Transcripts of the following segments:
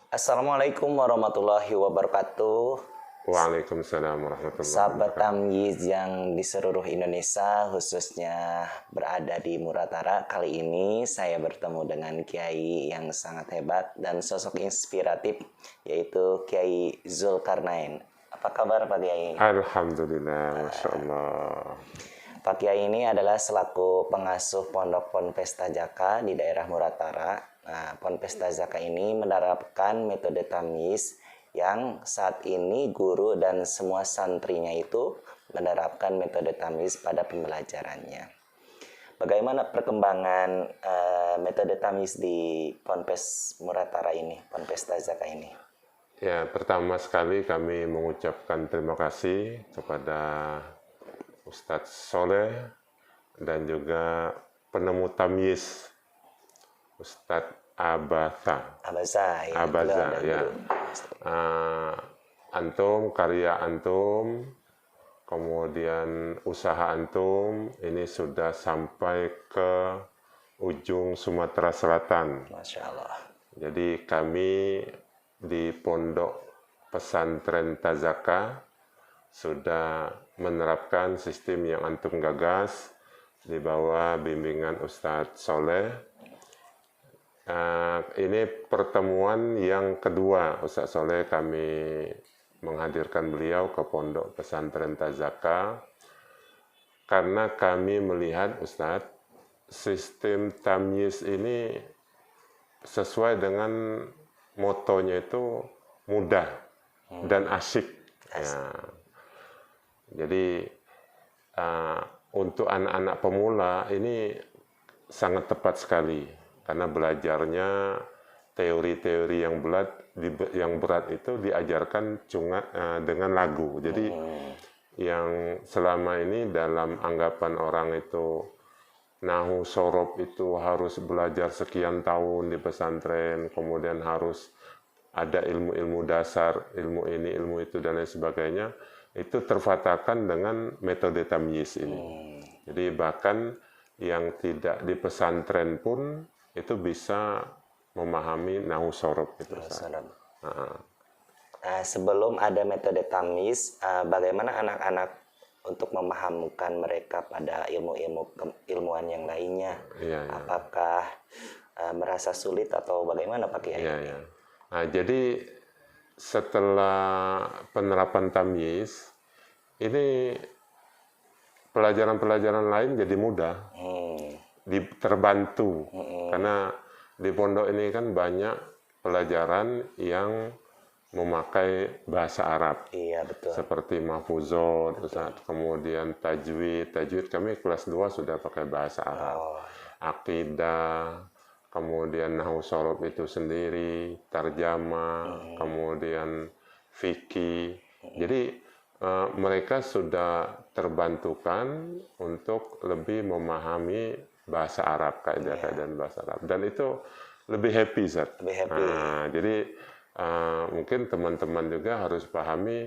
Assalamualaikum warahmatullahi wabarakatuh. Waalaikumsalam warahmatullahi Sahabat wabarakatuh. Tamyiz yang di seluruh Indonesia, khususnya berada di Muratara, kali ini saya bertemu dengan Kiai yang sangat hebat dan sosok inspiratif, yaitu Kiai Zulkarnain. Apa kabar Pak Kiai? Alhamdulillah, Masya Allah. Pak Kiai ini adalah selaku pengasuh Pondok Ponpes Tajaka di daerah Muratara. Nah, Ponpes Tajaka ini menerapkan metode tamyiz yang saat ini guru dan semua santrinya itu menerapkan metode tamyiz pada pembelajarannya. Bagaimana perkembangan metode tamyiz di Ponpes Muratara ini, Ponpes Tajaka ini? Ya, pertama sekali kami mengucapkan terima kasih kepada Ustadz Soleh dan juga penemu tamyiz Ustadz Abaza. Abaza, Ya. Antum, karya antum, kemudian usaha antum, ini sudah sampai ke ujung Sumatera Selatan. Masya Allah. Jadi kami di Pondok Pesantren Tazaka sudah menerapkan sistem yang antum gagas di bawah bimbingan Ustadz Soleh. Ini pertemuan yang kedua Ustadz Soleh kami menghadirkan beliau ke Pondok Pesantren Tazaka karena kami melihat Ustadz sistem tamyiz ini sesuai dengan motonya itu mudah dan asyik. Ya. Jadi untuk anak-anak pemula ini sangat tepat sekali karena belajarnya teori-teori yang berat itu diajarkan dengan lagu. Jadi yang selama ini dalam anggapan orang itu nahu sorob itu harus belajar sekian tahun di pesantren, kemudian harus ada ilmu-ilmu dasar, ilmu ini, ilmu itu, dan lain sebagainya, itu terfatahkan dengan metode tamyiz ini. Jadi bahkan yang tidak di pesantren pun itu bisa memahami nahu sorob. Gitu, sebelum ada metode tamyiz, bagaimana anak-anak untuk memahamkan mereka pada ilmuwan yang lainnya? Apakah merasa sulit atau bagaimana Pak Kiai? Nah, jadi setelah penerapan tamyiz ini pelajaran-pelajaran lain jadi mudah, terbantu karena di pondok ini kan banyak pelajaran yang memakai bahasa Arab. Iya, betul. Seperti mahfuzot, kemudian tajwid kami kelas 2 sudah pakai bahasa Arab. Akidah, kemudian nahu sorob itu sendiri, tarjamah, kemudian fikih. Jadi mereka sudah terbantukan untuk lebih memahami bahasa Arab, kaidah-kaidah bahasa Arab, dan itu lebih happy, Zat. Lebih happy. Jadi mungkin teman-teman juga harus pahami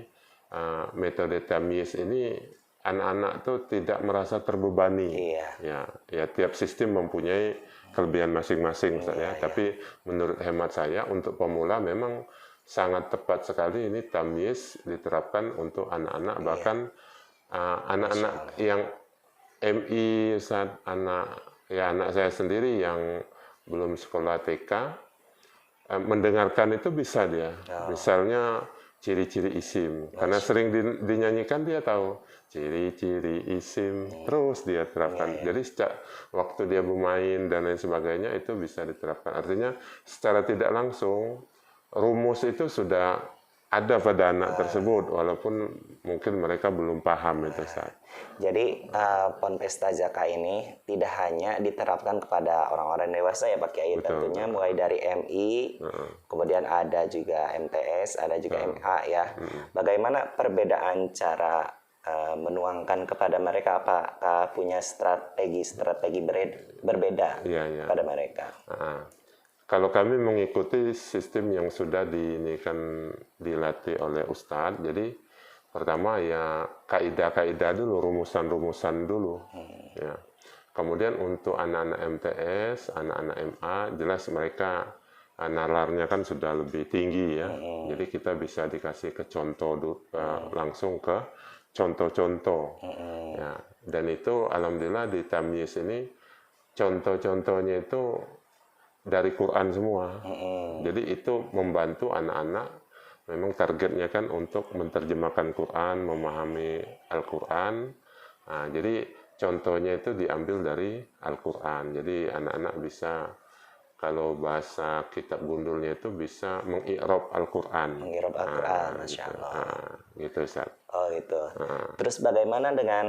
metode tamyiz ini anak-anak tuh tidak merasa terbebani. Ya, tiap sistem mempunyai kelebihan masing-masing, tapi menurut hemat saya untuk pemula memang sangat tepat sekali ini tamyiz diterapkan untuk anak-anak, bahkan anak-anak yang MI, Ustaz, anak saya sendiri yang belum sekolah TK, mendengarkan itu bisa dia. Misalnya ciri-ciri isim, karena sering dinyanyikan dia tahu ciri-ciri isim, terus dia terapkan. Jadi sejak waktu dia bermain dan lain sebagainya itu bisa diterapkan. Artinya secara tidak langsung rumus itu sudah ada pada anak tersebut, walaupun mungkin mereka belum paham itu, Ustaz. Jadi Ponpes Tajaka ini tidak hanya diterapkan kepada orang-orang dewasa ya Pak Kiai, tentunya mulai dari MI, kemudian ada juga MTS, ada juga MA ya. Bagaimana perbedaan cara menuangkan kepada mereka? Apakah punya strategi berbeda pada mereka? Kalau kami mengikuti sistem yang sudah dilatih oleh Ustadz, jadi pertama ya kaidah-kaidah dulu, rumusan-rumusan dulu. Ya. Kemudian untuk anak-anak MTS, anak-anak MA, jelas mereka nalarnya kan sudah lebih tinggi ya. Jadi kita bisa dikasih ke contoh langsung ke contoh-contoh. Ya, dan itu alhamdulillah di tamyiz ini contoh-contohnya itu dari Quran semua. Jadi itu membantu anak-anak, memang targetnya kan untuk menerjemahkan Quran, memahami Al-Quran. Nah, jadi contohnya itu diambil dari Al-Quran. Jadi anak-anak bisa, kalau bahasa kitab gundulnya itu bisa mengi'rab Al-Quran. Mengi'rab Al-Quran, Masya Gitu. Allah. Gitu Ustaz. Oh gitu. Terus bagaimana dengan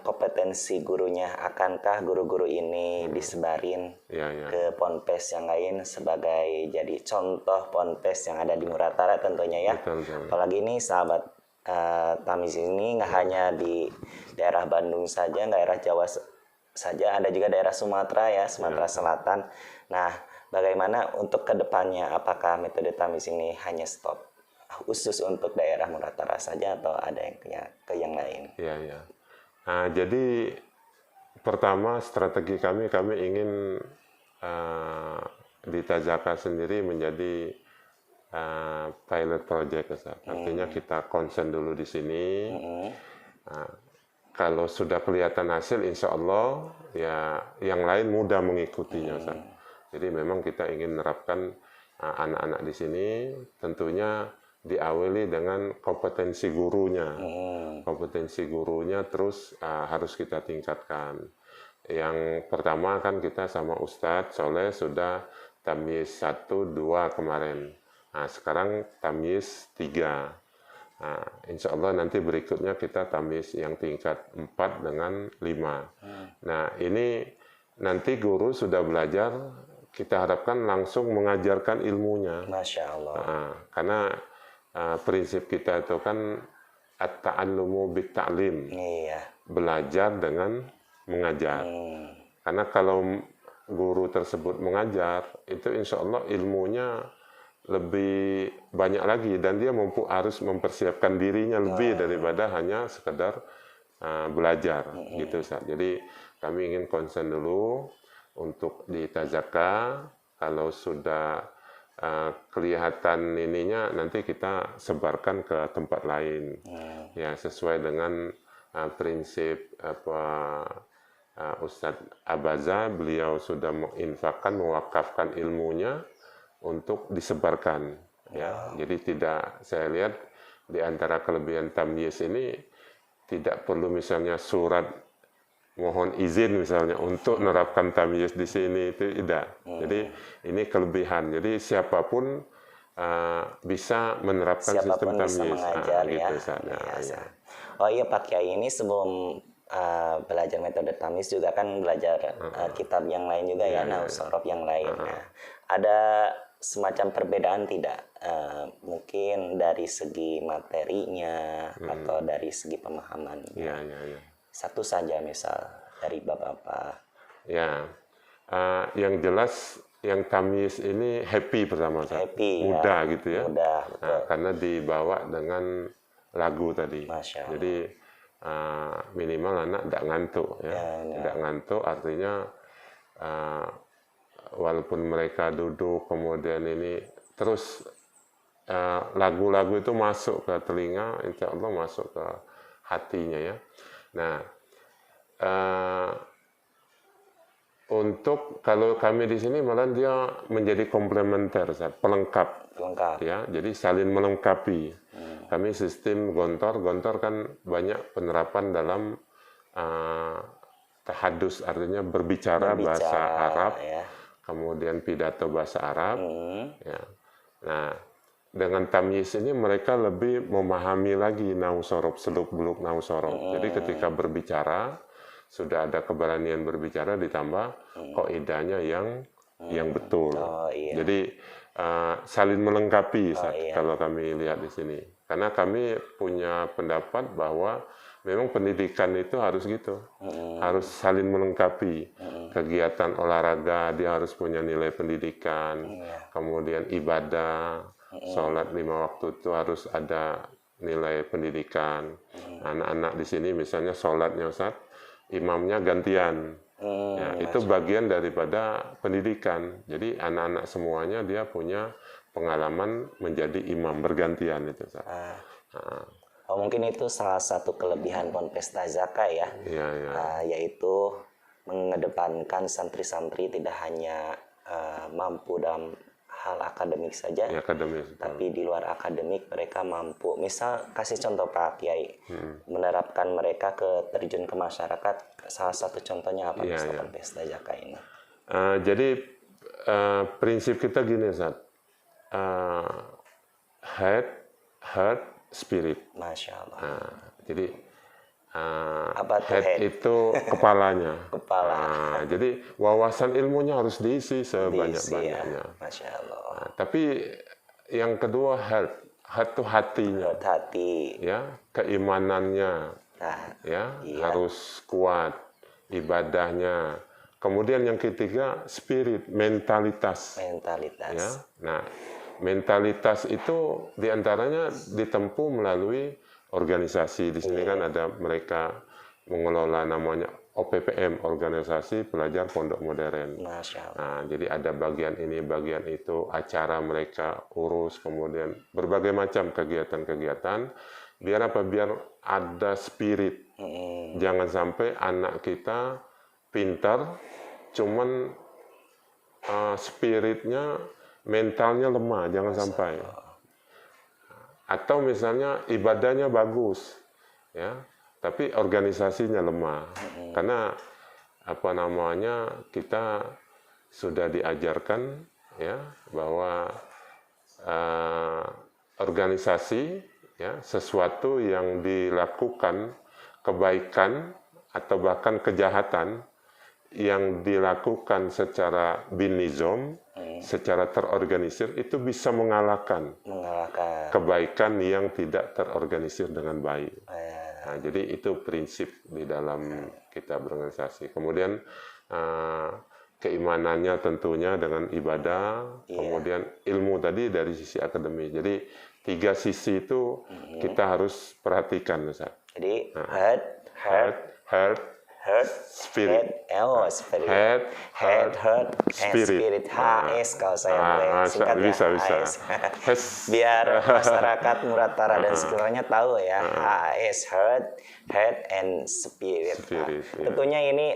kompetensi gurunya? Akankah guru-guru ini disebarin Ya, ya. ke ponpes yang lain sebagai jadi contoh ponpes yang ada di Muratara tentunya ya? Betul, betul. Apalagi ini sahabat Tamiz ini nggak hanya di daerah Bandung saja, daerah Jawa saja, ada juga daerah Sumatera ya, Sumatera Selatan. Nah, bagaimana untuk kedepannya? Apakah metode Tamiz ini hanya stop khusus untuk daerah Muratara saja atau ada yang ke yang lain? Ya, ya. Nah, jadi pertama strategi kami ingin di Tazaka sendiri menjadi pilot project, Ustaz. Artinya kita konsen dulu di sini. Nah, kalau sudah kelihatan hasil, insya Allah ya yang lain mudah mengikutinya, Ustaz. Jadi memang kita ingin menerapkan anak-anak di sini, tentunya diawali dengan kompetensi gurunya. Kompetensi gurunya terus harus kita tingkatkan. Yang pertama kan kita sama Ustadz Soleh sudah tamyiz 1, 2 kemarin. Nah, sekarang tamyiz 3. Nah, insya Allah nanti berikutnya kita tamyiz yang tingkat 4 dengan 5. Nah, ini nanti guru sudah belajar, kita harapkan langsung mengajarkan ilmunya. Masya Allah. Karena prinsip kita itu kan at-ta'allumu bit-ta'lim. Iya. Belajar dengan mengajar. Karena kalau guru tersebut mengajar, itu insya Allah ilmunya lebih banyak lagi dan dia harus mempersiapkan dirinya lebih daripada hanya sekedar belajar gitu Ustaz. Jadi kami ingin konsen dulu untuk di Tazaka. Kalau sudah kelihatan ininya, nanti kita sebarkan ke tempat lain ya, sesuai dengan prinsip Ustadz Abaza. Beliau sudah menginfakkan, mewakafkan ilmunya untuk disebarkan ya. Jadi tidak, saya lihat di antara kelebihan tamyiz ini tidak perlu misalnya surat mohon izin misalnya untuk menerapkan tamyiz di sini, itu tidak. Jadi ini kelebihan. Jadi siapapun bisa menerapkan sistem tamyiz. Gitu, ya. Oh iya Pak Kiai, ini sebelum belajar metode tamyiz juga kan belajar kitab yang lain juga ya, Nausorof yang lain. Nah, ada semacam perbedaan tidak? Mungkin dari segi materinya atau dari segi pemahaman. Ya. Satu saja misal dari Bapak. Ya, yang jelas yang tamyiz ini happy pertama, mudah ya. Gitu ya. Mudah, betul. Karena dibawa dengan lagu tadi. Masya Allah. Jadi minimal anak tidak ngantuk ya. Tidak ngantuk artinya walaupun mereka duduk kemudian ini terus lagu-lagu itu masuk ke telinga, insya Allah masuk ke hatinya ya. Nah, untuk kalau kami di sini malah dia menjadi komplementer, pelengkap ya. Jadi saling melengkapi. Kami sistem gontor kan banyak penerapan dalam tahadus, artinya berbicara bahasa Arab, ya. Kemudian pidato bahasa Arab. Ya. Nah, dengan tamyiz ini mereka lebih memahami lagi nausorof, seluk-beluk nausorof. Jadi ketika berbicara sudah ada keberanian berbicara, ditambah kaidahnya yang betul. Jadi saling melengkapi kalau kami lihat di sini. Karena kami punya pendapat bahwa memang pendidikan itu harus gitu, harus saling melengkapi. Kegiatan olahraga dia harus punya nilai pendidikan, kemudian ibadah, sholat 5 waktu itu harus ada nilai pendidikan. Anak-anak di sini misalnya sholatnya Ustaz, imamnya gantian. Ya, itu bagian daripada pendidikan. Jadi anak-anak semuanya dia punya pengalaman menjadi imam bergantian itu, Ustaz. Nah, Oh, mungkin itu salah satu kelebihan Ponpes Zaka ya, iya, iya. yaitu mengedepankan santri-santri tidak hanya mampu dalam hal akademik saja, Ya, akademis. tapi di luar akademik mereka mampu. Misal kasih contoh Pak Kiai, menerapkan mereka terjun ke masyarakat. Salah satu contohnya apa Iya, Misal iya. Ponpes Zaka ini? Jadi prinsip kita gini, Ustaz. Head, heart, spirit. Masya Allah. Nah, jadi Apa tuh head head? itu kepalanya. Kepala. Nah, jadi wawasan ilmunya harus diisi Diisi sebanyak-banyaknya. ya. Masya Allah. Nah, tapi yang kedua heart, heart itu hatinya, Hati. ya keimanannya, Nah, ya iya. harus kuat, ibadahnya. Kemudian yang ketiga spirit, mentalitas. Mentalitas. Ya, nah mentalitas itu diantaranya ditempuh melalui organisasi. Di sini kan ada mereka mengelola namanya OPPM, Organisasi Pelajar Pondok Modern. Masya Allah. Nah, jadi ada bagian ini, bagian itu, acara mereka urus, kemudian berbagai macam kegiatan-kegiatan. Biar apa? Biar ada spirit. Jangan sampai anak kita pintar, cuman spiritnya, mentalnya lemah, jangan sampai. Atau misalnya ibadahnya bagus, ya, tapi organisasinya lemah. Karena apa namanya, kita sudah diajarkan ya bahwa organisasi ya sesuatu yang dilakukan kebaikan atau bahkan kejahatan yang dilakukan secara binizom, secara terorganisir, itu bisa mengalahkan kebaikan yang tidak terorganisir dengan baik. Nah, jadi itu prinsip di dalam kita berorganisasi. Kemudian keimanannya tentunya dengan ibadah, kemudian ilmu tadi dari sisi akademis. Jadi 3 sisi itu kita harus perhatikan, Ustaz. Jadi heart, spirit. Spirit. Head, heart, spirit. HS kalau saya boleh singkat bisa. HS. Biar masyarakat Muratara dan sekitarnya tahu ya, HS, head, and spirit. Spirit, ya. Tentunya ini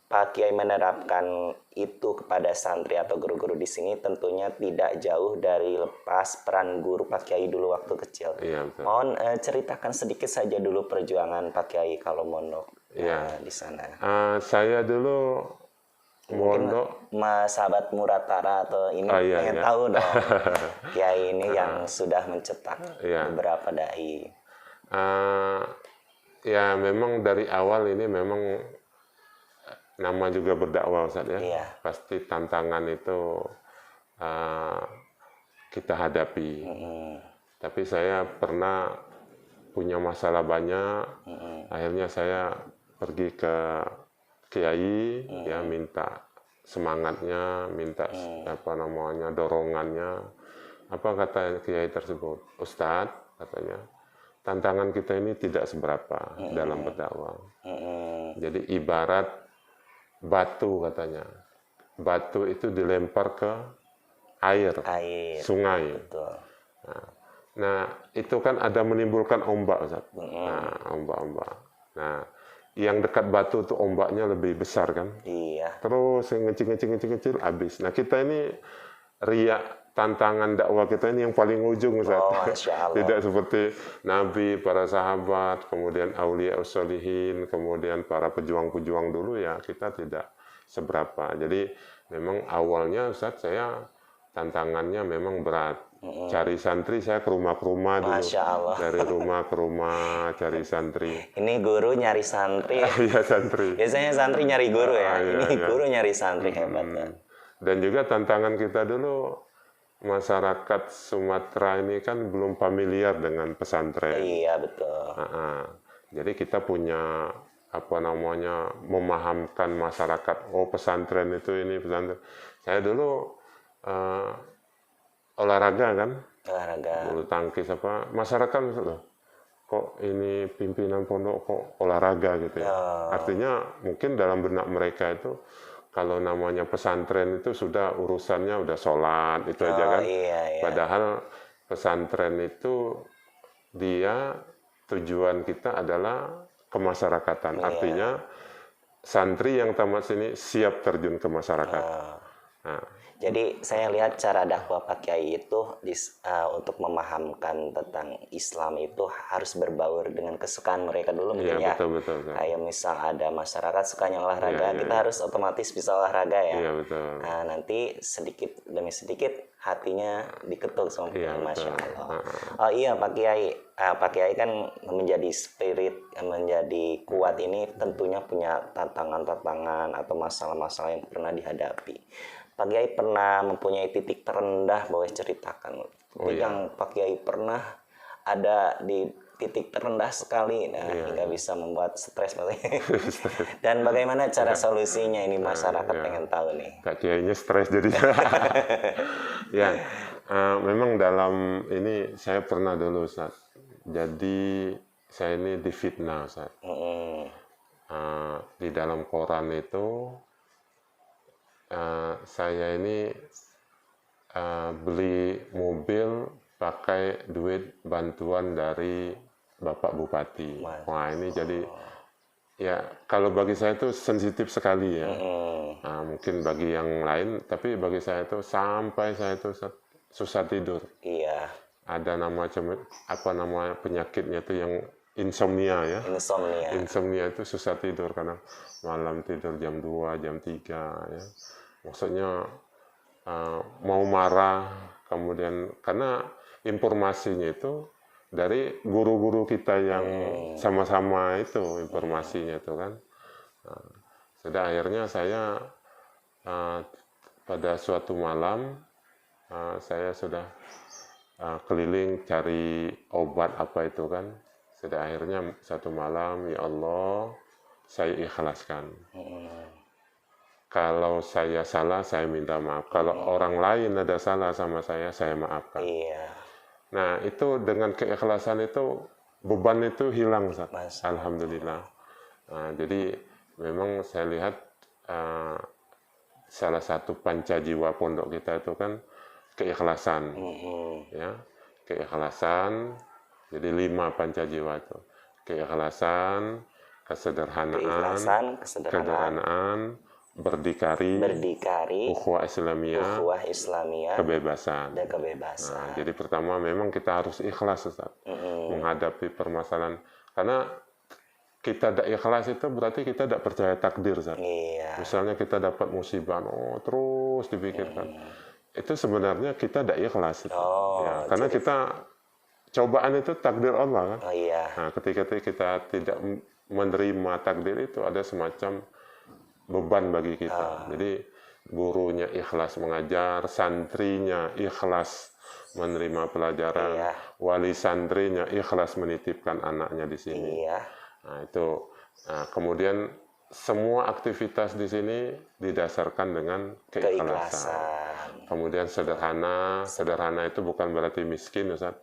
Pak Kiai menerapkan itu kepada santri atau guru-guru di sini tentunya tidak jauh dari lepas peran guru Pak Kiai dulu waktu kecil. Iya, betul. Mohon ceritakan sedikit saja dulu perjuangan Pak Kiai kalau mondok di sana. Saya dulu mondok. Sahabat Muratara atau ini pengen tahu dong Kiai ini yang sudah mencetak beberapa dai. Ya memang dari awal ini memang nama juga berdakwah, Ustaz ya. Iya. Pasti tantangan itu kita hadapi. Tapi saya pernah punya masalah banyak. Akhirnya saya pergi ke Kiai, ya minta semangatnya, minta dorongannya. Apa kata Kiai tersebut? Ustadz, katanya, tantangan kita ini tidak seberapa dalam berdakwah. Jadi ibarat batu, katanya. Batu itu dilempar ke air. Sungai. Betul. Nah, itu kan ada menimbulkan ombak, Ustaz. Nah, ombak-ombak. Nah, yang dekat batu itu ombaknya lebih besar kan? Iya. Terus ngecil, habis. Nah, kita ini riak, tantangan dakwah kita ini yang paling ujung, Ustaz. Oh, Masya Allah. Tidak seperti Nabi, para sahabat, kemudian aulia ussolihin, kemudian para pejuang-pejuang dulu ya, kita tidak seberapa. Jadi memang awalnya, Ustaz, saya tantangannya memang berat. Cari santri, saya ke rumah dulu. Masya Allah. Dari rumah ke rumah cari santri. Ini guru nyari santri. Iya, santri. Biasanya santri nyari guru ya. Iya. Ini guru nyari santri, hebat kan. Dan juga tantangan kita dulu, masyarakat Sumatera ini kan belum familiar dengan pesantren. Iya, betul. Jadi kita punya memahamkan masyarakat, oh pesantren itu ini pesantren. Saya dulu olahraga kan, bulu tangkis masyarakat loh. kok ini pimpinan pondok kok olahraga gitu ya. Artinya mungkin dalam benak mereka itu kalau namanya pesantren itu sudah urusannya udah sholat itu aja kan. Iya. Padahal pesantren itu dia tujuan kita adalah kemasyarakatan. Artinya santri yang tamat sini siap terjun ke masyarakat. Nah, jadi saya lihat cara dakwah Pak Kiai itu untuk memahamkan tentang Islam itu harus berbaur dengan kesukaan mereka dulu mungkin ya. Betul. Kayak misal ada masyarakat sukanya olahraga, kita harus otomatis bisa olahraga ya. Iya, betul. Nah, nanti sedikit demi sedikit hatinya diketuk sama Masya Allah. Oh iya Pak Kiai, Pak Kiai kan menjadi spirit, menjadi kuat ini tentunya punya tantangan-tantangan atau masalah-masalah yang pernah dihadapi. Pak Kiai pernah mempunyai titik terendah, boleh ceritakan. Yang Pak Kiai pernah ada di titik terendah sekali, hingga bisa membuat stres. Dan bagaimana cara solusinya ini masyarakat pengen tahu nih. Kak Kiainya stres jadi. Ya, memang dalam ini saya pernah dulu Ustaz. Jadi saya ini difitnah Ustaz. Di dalam koran itu saya ini beli mobil pakai duit bantuan dari Bapak Bupati. Wah ini jadi ya kalau bagi saya itu sensitif sekali ya. Mungkin bagi yang lain, tapi bagi saya itu sampai saya itu susah tidur. Iya. Ada nama penyakitnya itu yang insomnia ya. Insomnia itu susah tidur karena malam tidur jam 2, jam 3 ya. Maksudnya mau marah, kemudian karena informasinya itu dari guru-guru kita yang sama-sama itu informasinya itu kan. Sudah akhirnya saya pada suatu malam saya sudah keliling cari obat apa itu kan. Sudah akhirnya satu malam, ya Allah, saya ikhlaskan. Kalau saya salah, saya minta maaf. Kalau orang lain ada salah sama saya maafkan. Iya. Nah, itu dengan keikhlasan itu, beban itu hilang, Ustaz. Alhamdulillah. Jadi, memang saya lihat salah satu panca jiwa pondok kita itu kan keikhlasan. Ya, keikhlasan, jadi 5 panca jiwa itu. Keikhlasan, kesederhanaan, berdikari, ukhuwah Islamiyah, kebebasan. Nah, jadi pertama memang kita harus ikhlas Ustaz, menghadapi permasalahan. Karena kita tidak ikhlas itu berarti kita tidak percaya takdir Ustaz. Misalnya kita dapat musibah, terus dipikirkan. Itu sebenarnya kita tidak ikhlas. Ya, karena kita cobaan itu takdir Allah kan. Nah, ketika kita tidak menerima takdir itu ada semacam beban bagi kita. Jadi gurunya ikhlas mengajar, santrinya ikhlas menerima pelajaran, wali santrinya ikhlas menitipkan anaknya di sini. Nah, itu. Nah, kemudian semua aktivitas di sini didasarkan dengan keikhlasan. Kemudian sederhana itu bukan berarti miskin, Ustaz.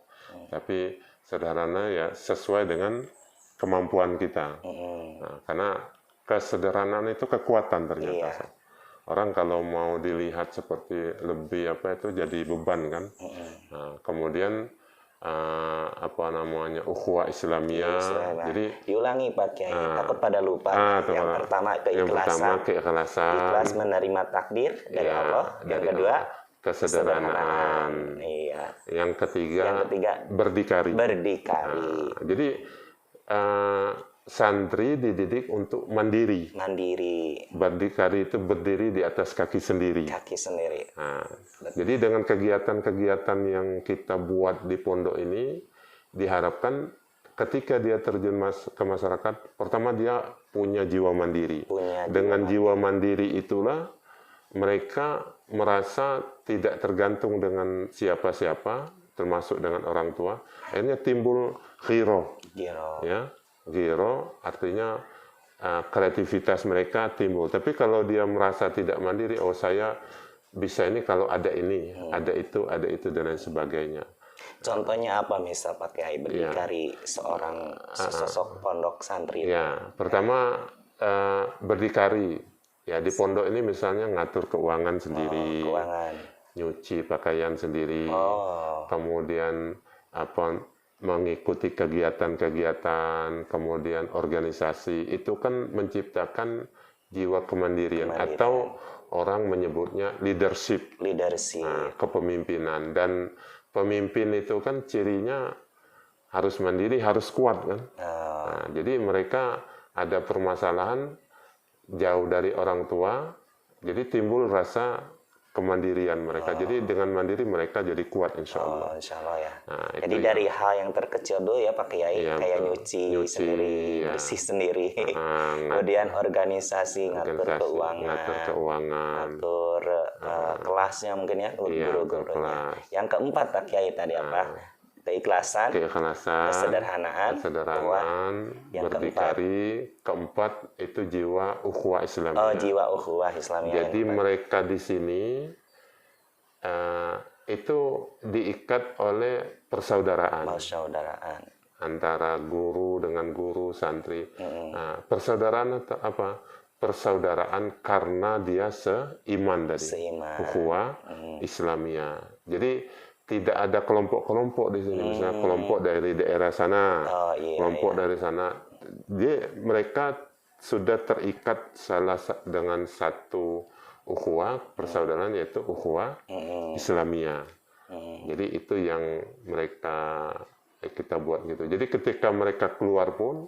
Tapi sederhana ya sesuai dengan kemampuan kita. Nah, karena kesederhanaan itu kekuatan ternyata. Orang kalau mau dilihat seperti lebih jadi beban kan. Nah, kemudian ukhuwah Islamiyah. Jadi diulangi Pak Kiai, takut pada lupa. Yang pertama keikhlasan. Ikhlas menerima takdir dari Allah. Yang kedua kesederhanaan. Yang ketiga berdikari. Jadi santri dididik untuk mandiri. Berdikari itu berdiri di atas kaki sendiri. Nah, jadi dengan kegiatan-kegiatan yang kita buat di pondok ini, diharapkan ketika dia terjun ke masyarakat, pertama dia punya jiwa mandiri. Dengan jiwa mandiri itulah mereka merasa tidak tergantung dengan siapa-siapa, termasuk dengan orang tua. Akhirnya timbul ghiro. Ya. Giro artinya kreativitas mereka timbul. Tapi kalau dia merasa tidak mandiri, saya bisa ini kalau ada ini, ada itu dan lain sebagainya. Contohnya apa misal Pak Kiai berdikari seorang sesosok pondok santri? Ya, pertama berdikari. Ya, di pondok ini misalnya ngatur keuangan sendiri, Keuangan. nyuci pakaian sendiri, Oh, kemudian apa mengikuti kegiatan-kegiatan, kemudian organisasi, itu kan menciptakan jiwa kemandirian atau orang menyebutnya leadership, leadership. kepemimpinan. Dan pemimpin itu kan cirinya harus mandiri, harus kuat kan. Nah, jadi mereka ada permasalahan jauh dari orang tua, jadi timbul rasa kemandirian mereka. Jadi dengan mandiri mereka jadi kuat insya Allah. Oh, insya Allah ya. Nah, Jadi itu dari hal yang terkecil dulu ya Pak Kiai, Iya, kayak betul. nyuci Nyuci, sendiri, ya. bersih sendiri. Ah, Kemudian organisasi, ngatur organisasi, keuangan, ngatur keuangan, ngatur kelasnya mungkin ya, Iya, guru-gurunya. kelas. Yang keempat Pak Kiai tadi apa? Keikhlasan, keikhlasan, kesederhanaan, kesederhanaan, yang berdikari. Keempat itu jiwa ukhuwah Islamiyah. oh jiwa ukhuwah Islamiyah. Jadi mereka di sini itu diikat oleh persaudaraan persaudaraan. antara guru dengan guru, santri. Nah, persaudaraan itu apa? Persaudaraan karena dia seiman tadi, Seiman. ukhuwah Islamiyah. Jadi tidak ada kelompok-kelompok di sini, misalnya kelompok dari daerah sana, Oh iya. kelompok dari sana. Mereka sudah terikat dengan satu ukhuwah persaudaraan, yaitu ukhuwah Islamiyah. Jadi itu yang kita buat gitu. Jadi ketika mereka keluar pun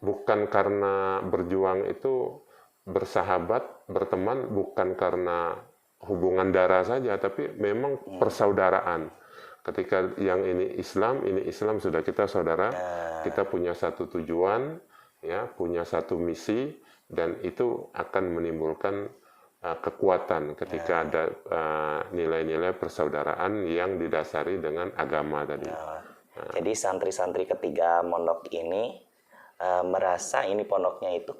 bukan karena berjuang itu bersahabat, berteman, bukan karena hubungan darah saja, tapi memang persaudaraan. Ketika yang ini Islam, sudah kita saudara, kita punya satu tujuan, ya, punya satu misi, dan itu akan menimbulkan kekuatan ketika ada nilai-nilai persaudaraan yang didasari dengan agama tadi. Jadi santri-santri ketiga mondok ini merasa ini pondoknya itu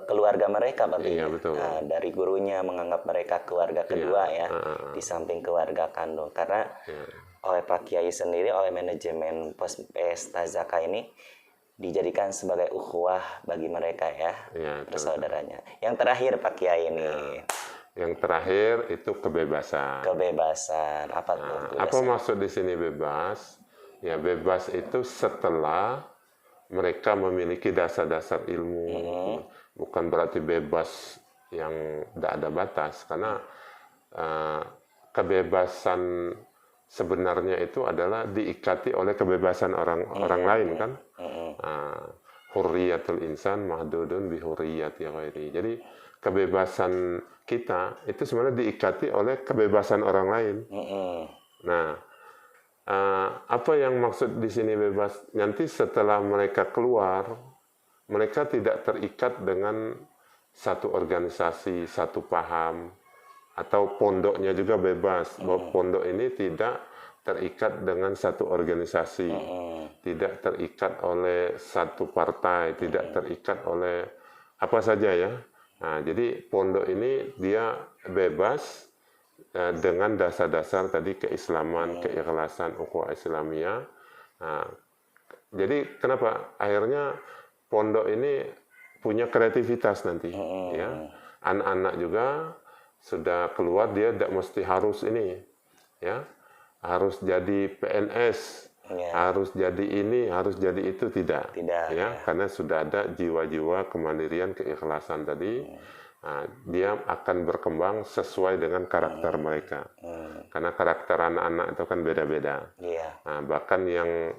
keluarga mereka Pak. Iya, betul. Dari gurunya menganggap mereka keluarga kedua ya, di samping keluarga kandung. Karena oleh Pak Kiai sendiri, oleh manajemen Pesta Zakat ini dijadikan sebagai ukhuwah bagi mereka ya, persaudaranya. Yang terakhir Pak Kiai ini. Yang terakhir itu kebebasan. Kebebasan. Apa tuh? Apa maksud di sini bebas? Ya, bebas itu setelah mereka memiliki dasar-dasar ilmu. Bukan berarti bebas yang tidak ada batas, karena kebebasan sebenarnya itu adalah diikati oleh kebebasan orang lain kan. Hurriyatul insan mahdudun bi hurriyati ghairi. Jadi kebebasan kita itu sebenarnya diikati oleh kebebasan orang lain. Nah, apa yang maksud di sini bebas? Nanti setelah mereka keluar, mereka tidak terikat dengan satu organisasi, satu paham, atau pondoknya juga bebas. Bahwa pondok ini tidak terikat dengan satu organisasi, tidak terikat oleh satu partai, tidak terikat oleh apa saja ya. Nah, jadi pondok ini dia bebas dengan dasar-dasar tadi keislaman, keikhlasan, ukhuwah Islamiyah. Nah, jadi kenapa akhirnya pondok ini punya kreativitas nanti, ya. Anak-anak juga sudah keluar, dia tidak mesti harus ini, ya, harus jadi PNS, harus jadi ini, harus jadi itu, tidak, ya, karena sudah ada jiwa-jiwa kemandirian, keikhlasan tadi. Nah, dia akan berkembang sesuai dengan karakter mereka. Karena karakter anak-anak itu kan beda-beda. Nah, bahkan yang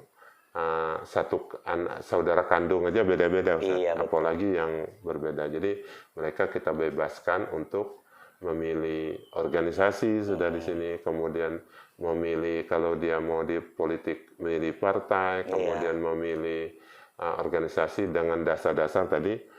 satu anak saudara kandung aja beda-beda, apalagi yang berbeda. Jadi mereka kita bebaskan untuk memilih organisasi sudah di sini, kemudian memilih kalau dia mau di politik memilih partai, kemudian memilih organisasi dengan dasar-dasar tadi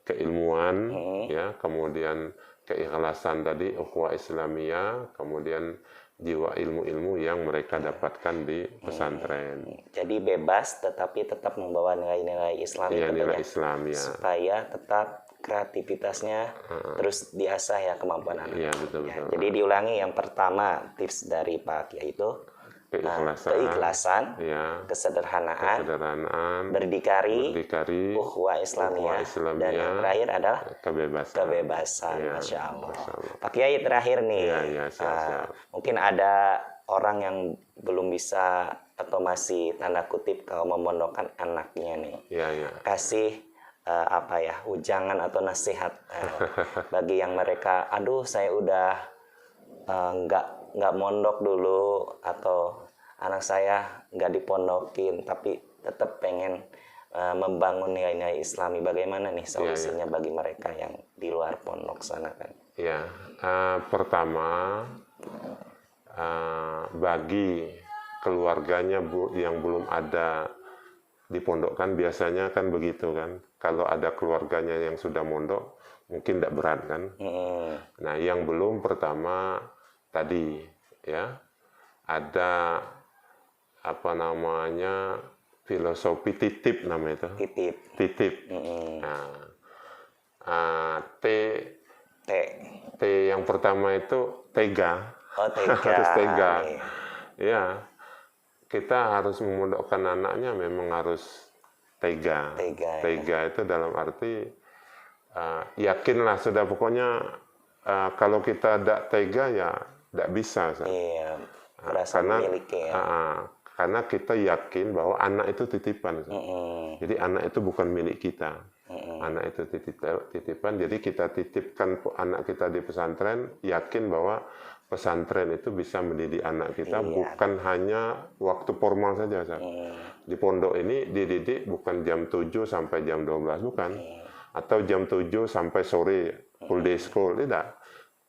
keilmuan, ya, kemudian keikhlasan tadi, ukhuwah Islamiyah, kemudian jiwa ilmu-ilmu yang mereka dapatkan di pesantren. Jadi bebas, tetapi tetap membawa nilai-nilai Islam. Iya, nilai Islam, ya. Supaya tetap kreativitasnya terus diasah ya, kemampuan anak. Iya, betul. Jadi diulangi, yang pertama tips dari Pak Kiai itu keikhlasan, ya, kesederhanaan, kesederhanaan, berdikari, berdikari, ukhuwah Islamiyah, dan yang terakhir adalah kebebasan. Ya, Masya Allah. Masya Allah. Pak Kiai terakhir nih, Ya, siap. mungkin ada orang yang belum bisa atau masih tanda kutip kalau memondokkan anaknya nih, Ya. kasih ujangan atau nasihat bagi yang mereka, aduh saya udah nggak mondok dulu, atau anak saya nggak dipondokin tapi tetap pengen membangun nilai-nilai Islami. Bagaimana nih solusinya bagi mereka yang di luar pondok sana kan? Ya, pertama bagi keluarganya yang belum ada dipondokkan, biasanya kan begitu kan. Kalau ada keluarganya yang sudah mondok, mungkin tidak berat kan. Nah, yang belum, pertama tadi ya ada filosofi titip namanya itu. Titip. T yang pertama itu tega. Tega. Harus tega. Ya, kita harus memondokkan anaknya memang harus tega. Tega itu dalam arti yakinlah sudah, pokoknya kalau kita tidak tega ya tidak bisa. Iya, karena kita yakin bahwa anak itu titipan. Jadi anak itu bukan milik kita. Anak itu titipan, jadi kita titipkan anak kita di pesantren, yakin bahwa pesantren itu bisa mendidik anak kita, bukan hanya waktu formal saja. Di pondok ini dididik bukan jam 7 sampai jam 12, bukan. Atau jam 7 sampai sore, full day school, tidak.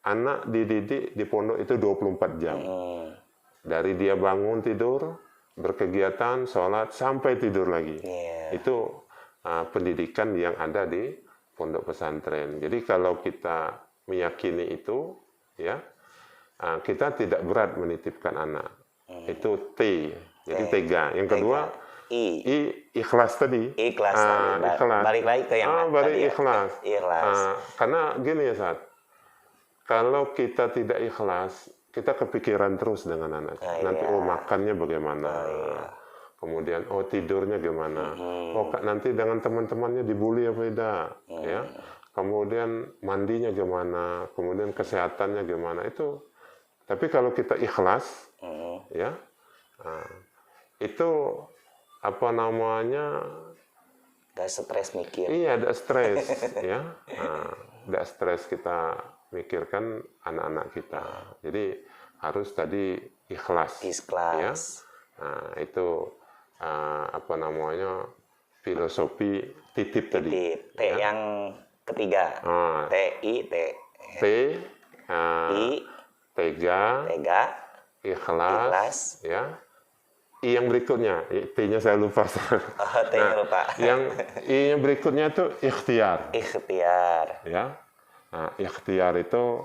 Anak dididik di pondok itu 24 jam. Dari dia bangun tidur, berkegiatan, sholat, sampai tidur lagi. Itu pendidikan yang ada di pondok pesantren. Jadi kalau kita meyakini itu, ya, kita tidak berat menitipkan anak. Itu T, jadi tega. Yang kedua, I ikhlas tadi. Ikhlas. Balik lagi ke yang tadi. Ikhlas. Karena gini ya, kalau kita tidak ikhlas, kita kepikiran terus dengan anak. Nanti makannya bagaimana? Kemudian tidurnya gimana? Nanti dengan teman-temannya dibully apa tidak? Ya. Kemudian mandinya gimana? Kemudian kesehatannya gimana? Itu. Tapi kalau kita ikhlas, ya, itu Gak stres mikir. Iya, ada stres, ya. Tidak stres kita mikirkan anak-anak kita. Jadi harus tadi ikhlas. Ya. Nah, itu filosofi titip tadi. T yang ketiga. I tega, ikhlas, ya. I yang berikutnya, T-nya saya lupa. T-nya lupa. Yang I-nya berikutnya itu ikhtiar. Ya. Nah, ikhtiar itu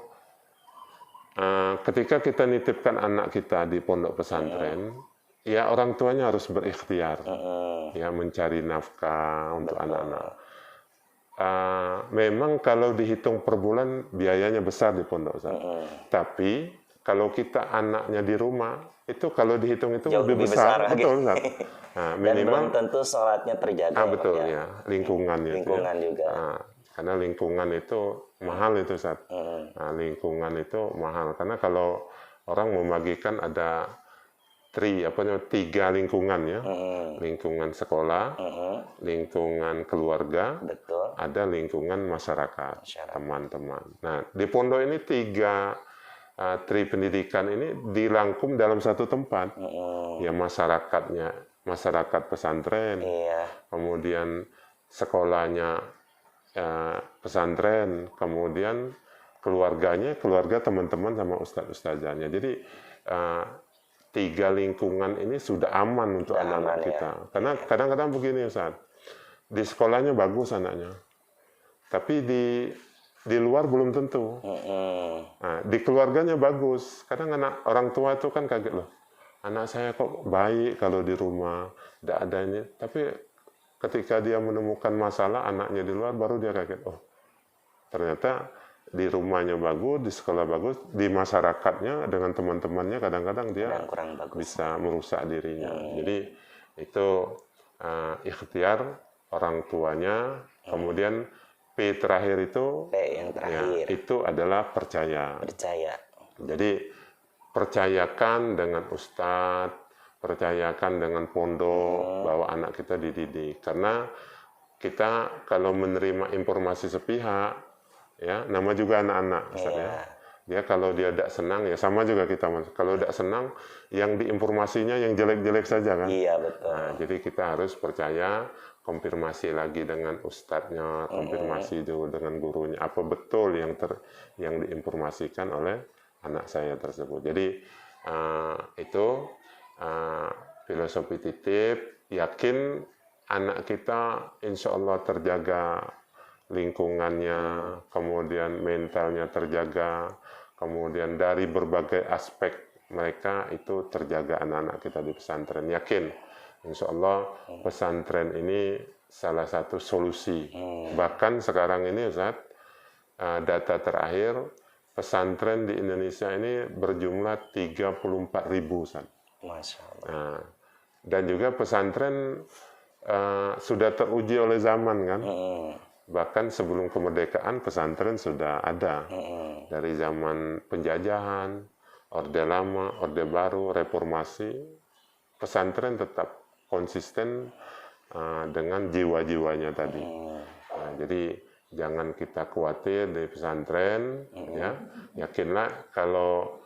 ketika kita nitipkan anak kita di pondok pesantren, ya orang tuanya harus berikhtiar, ya, mencari nafkah untuk anak-anak. Memang kalau dihitung per bulan biayanya besar di pondok. Tapi kalau kita anaknya di rumah, itu kalau dihitung itu lebih besar. Betul, Ustaz. Minimal, dan belum tentu sholatnya terjaga. Betul, ya. Lingkungan juga. Karena lingkungan itu mahal itu, Ustaz. Lingkungan itu mahal. Karena kalau orang membagikan ada 3 lingkungan, ya. Lingkungan sekolah, lingkungan keluarga, ada lingkungan masyarakat, teman-teman. Nah, di pondok ini 3 pendidikan ini dirangkum dalam satu tempat. Ya, masyarakatnya, masyarakat pesantren, kemudian sekolahnya pesantren, kemudian keluarga teman-teman sama ustadz-ustadzanya. Jadi 3 lingkungan ini sudah aman untuk anak-anak kita. Karena kadang-kadang begini, Ustaz, di sekolahnya bagus anaknya, tapi di luar belum tentu. Nah, di keluarganya bagus. Kadang orang tua itu kan kaget, loh, anak saya kok baik kalau di rumah, tidak ada ini. Tapi ketika dia menemukan masalah anaknya di luar, baru dia kaget, ternyata di rumahnya bagus, di sekolah bagus, di masyarakatnya dengan teman-temannya kadang-kadang dia Dan kurang bagus. bisa merusak dirinya. Jadi itu ikhtiar orang tuanya. Kemudian P terakhir itu P yang terakhir, itu adalah percaya. percaya. Jadi percayakan dengan ustadz, percayakan dengan pondok bahwa anak kita dididik. Karena kita kalau menerima informasi sepihak, ya nama juga anak-anak, Ustaz, ya. Dia kalau dia tidak senang, ya sama juga kita, Mas. Kalau tidak senang, yang diinformasinya yang jelek-jelek saja kan. Iya, betul. Nah, jadi kita harus percaya, konfirmasi lagi dengan ustadznya, konfirmasi juga dengan gurunya, apa betul yang diinformasikan oleh anak saya tersebut. Jadi itu filosofi titip, yakin anak kita insya Allah terjaga lingkungannya, kemudian mentalnya terjaga, kemudian dari berbagai aspek mereka itu terjaga anak-anak kita di pesantren. Yakin, insya Allah pesantren ini salah satu solusi. Bahkan sekarang ini Ustaz, data terakhir pesantren di Indonesia ini berjumlah 34.000 Ustaz. Masya Allah. Nah, dan juga pesantren sudah teruji oleh zaman kan. Bahkan sebelum kemerdekaan pesantren sudah ada. Dari zaman penjajahan, Orde Lama, Orde Baru, Reformasi, pesantren tetap konsisten dengan jiwa-jiwanya tadi. Nah, jadi jangan kita khawatir dari pesantren, ya. Yakinlah kalau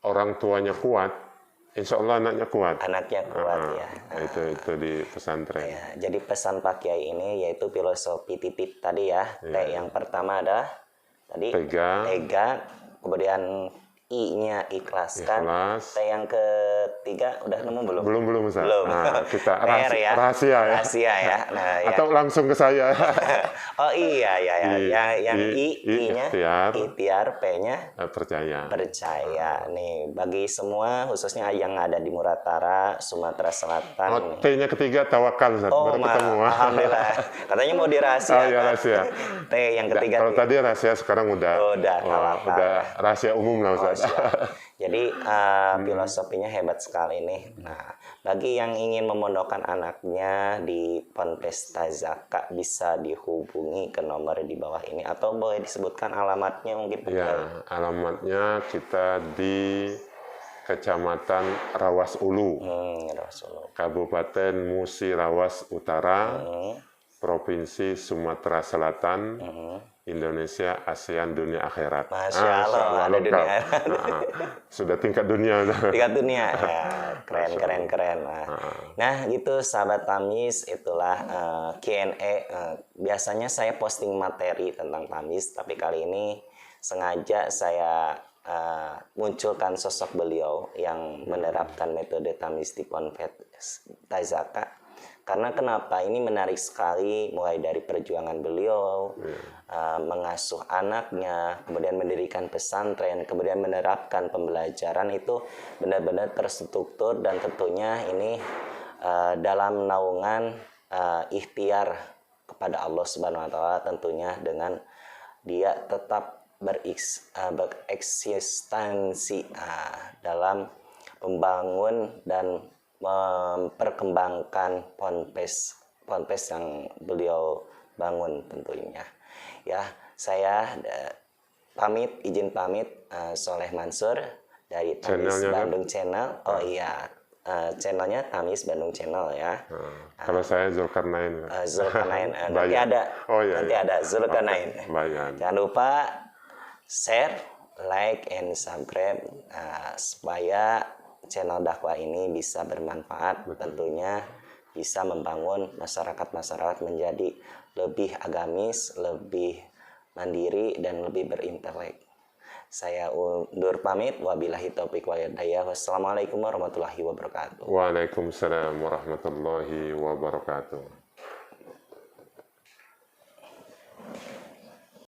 orang tuanya kuat, insya Allah anaknya kuat. Anaknya kuat ya. Itu di pesantren. Ya, jadi pesan Pak Kiai ini yaitu filosofi titip tadi ya. Kayak yang pertama adalah tadi Pegang, kemudian I-nya ikhlaskan. ikhlas. Yang ketiga udah nemu belum? Belum Ustaz. Belum. Nah, kita PR ya. rahasia ya. Rahasia ya. Nah, ya. Atau langsung ke saya. Oh iya ya. Yang I-nya ikhtiar, P-nya percaya. Percaya. Nih bagi semua khususnya yang ada di Muratara, Sumatera Selatan. Oh, T-nya ketiga tawakal Ustaz. Oh, baru ketemu. Alhamdulillah. Katanya mau dirahasiakan. Oh iya rahasia. T yang ketiga. Kalau tadi rahasia sekarang udah rahasia umum lah Ustaz. Jadi filosofinya hebat sekali nih. Nah, bagi yang ingin memondokkan anaknya di Ponpes Tazaka bisa dihubungi ke nomor di bawah ini atau boleh disebutkan alamatnya mungkin? Ya, alamatnya kita di Kecamatan Rawas Ulu, Kabupaten Musi Rawas Utara, Provinsi Sumatera Selatan, Indonesia, ASEAN, dunia akhirat. Masya Allah, ada dunia. Sudah tingkat dunia. Tingkat dunia, ya, keren. Nah, gitu sahabat Tamis, itulah Q&A. Biasanya saya posting materi tentang Tamis, tapi kali ini sengaja saya munculkan sosok beliau yang menerapkan metode Tamis di Ponpes Tazaka. Karena kenapa? Ini menarik sekali, mulai dari perjuangan beliau, mengasuh anaknya, kemudian mendirikan pesantren, kemudian menerapkan pembelajaran itu benar-benar terstruktur dan tentunya ini dalam naungan ikhtiar kepada Allah Subhanahu Wa Taala, tentunya dengan dia tetap bereksistensi dalam membangun dan memperkembangkan ponpes yang beliau bangun tentunya. Ya, saya izin pamit Soleh Mansur dari Tamis Bandung Channel. Oh iya, channelnya Tamis Bandung Channel ya. Kalau saya Zulkarnain. Zulkarnain. Nanti ada. Nanti ada Zulkarnain. Jangan lupa share, like, and subscribe supaya channel dakwah ini bisa bermanfaat. Tentunya bisa membangun masyarakat menjadi lebih agamis, lebih mandiri, dan lebih berintelek. Saya undur pamit. Wabillahi taufiq wal hidayah. Wassalamualaikum warahmatullahi wabarakatuh. Waalaikumsalam warahmatullahi wabarakatuh.